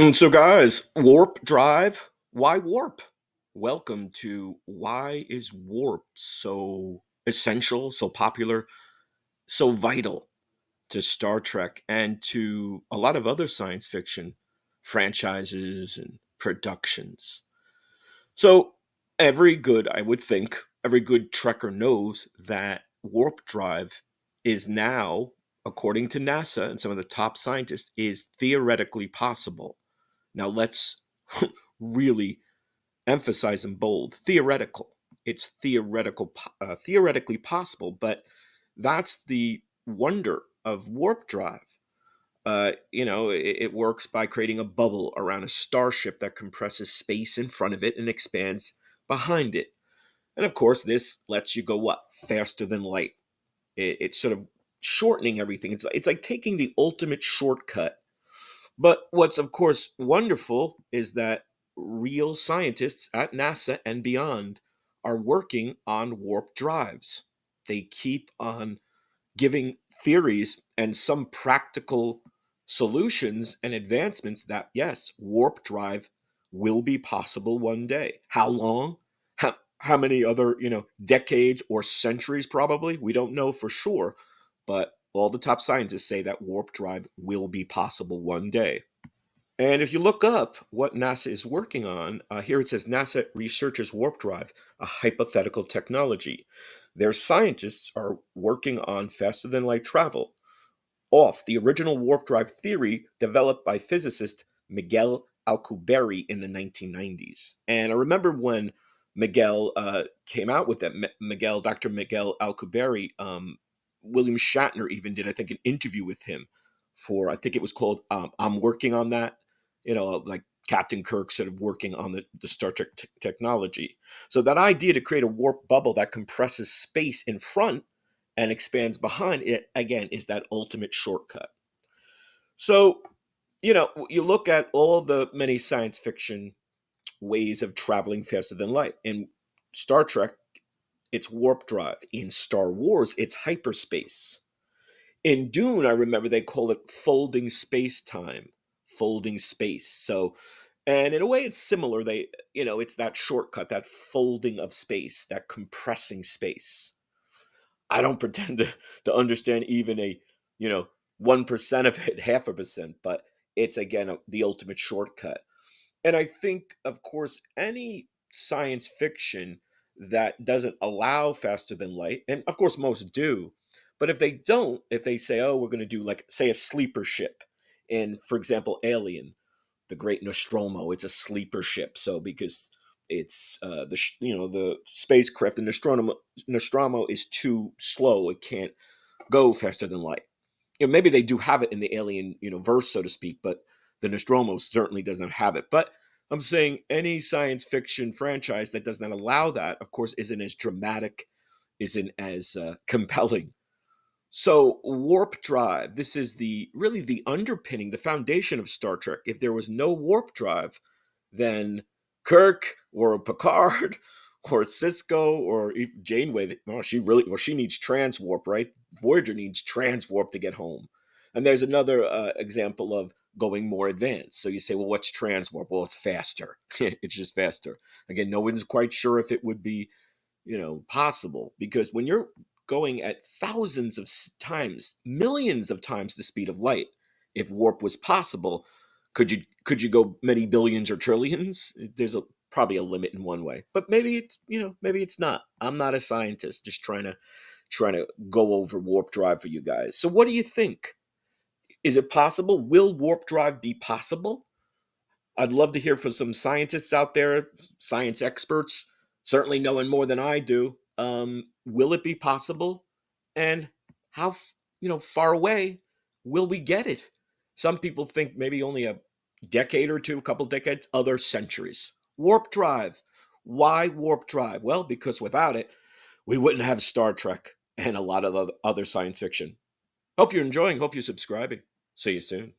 So, guys, warp drive. Why warp? Welcome to Why is Warp so essential, so popular, so vital to Star Trek and to a lot of other science fiction franchises and productions. So, I would think, every good Trekker knows that warp drive is now, according to NASA and some of the top scientists, is theoretically possible. Now, let's really emphasize in bold theoretical. It's theoretically possible, but that's the wonder of warp drive. It works by creating a bubble around a starship that compresses space in front of it and expands behind it. And of course, this lets you go what? Faster than light. It's sort of shortening everything. It's like taking the ultimate shortcut. But what's, of course, wonderful is that real scientists at NASA and beyond are working on warp drives. They keep on giving theories and some practical solutions and advancements that, yes, warp drive will be possible one day. How long? How many other, decades or centuries probably? We don't know for sure, but all the top scientists say that warp drive will be possible one day. And if you look up what NASA is working on, here it says NASA researches warp drive, a hypothetical technology. Their scientists are working on faster than light travel off the original warp drive theory developed by physicist Miguel Alcubierre in the 1990s. And I remember when Miguel came out with that, Dr. Miguel Alcubierre, William Shatner even did, I think, an interview with him for, I think it was called I'm Working on That, like Captain Kirk sort of working on the Star Trek technology. So that idea to create a warp bubble that compresses space in front and expands behind it, again, is that ultimate shortcut. So, you look at all the many science fiction ways of traveling faster than light. In Star Trek, it's warp drive. In Star Wars, it's hyperspace. In Dune, I remember they call it folding space time, folding space. So, and in a way, it's similar. It's that shortcut, that folding of space, that compressing space. I don't pretend to understand even a, you know, 1% of it, half a percent, but it's again the ultimate shortcut. And I think, of course, any science fiction that doesn't allow faster than light, and of course most do, but if they don't, if they say, oh, we're going to do, like, say, a sleeper ship, in, for example, Alien, the Great Nostromo, it's a sleeper ship. So because it's the spacecraft, the Nostromo is too slow, it can't go faster than light. Maybe they do have it in the Alien, verse, so to speak, but the Nostromo certainly doesn't have it. But I'm saying any science fiction franchise that does not allow that, of course, isn't as dramatic, isn't as compelling. So warp drive, this is the underpinning, the foundation of Star Trek. If there was no warp drive, then Kirk or Picard or Cisco or Janeway, she needs transwarp, right? Voyager needs transwarp to get home. And there's another example of going more advanced. So you say, well, what's transwarp? Well, it's faster. It's just faster. Again, no one's quite sure if it would be, possible, because when you're going at thousands of times, millions of times the speed of light, if warp was possible, could you go many billions or trillions? There's probably a limit in one way, but maybe it's not. I'm not a scientist, just trying to go over warp drive for you guys. So what do you think? Is it possible? Will warp drive be possible? I'd love to hear from some scientists out there, science experts, certainly knowing more than I do. Will it be possible? And how far away will we get it? Some people think maybe only a decade or two, a couple decades, other centuries. Warp drive. Why warp drive? Well, because without it, we wouldn't have Star Trek and a lot of other science fiction. Hope you're enjoying. Hope you're subscribing. See you soon.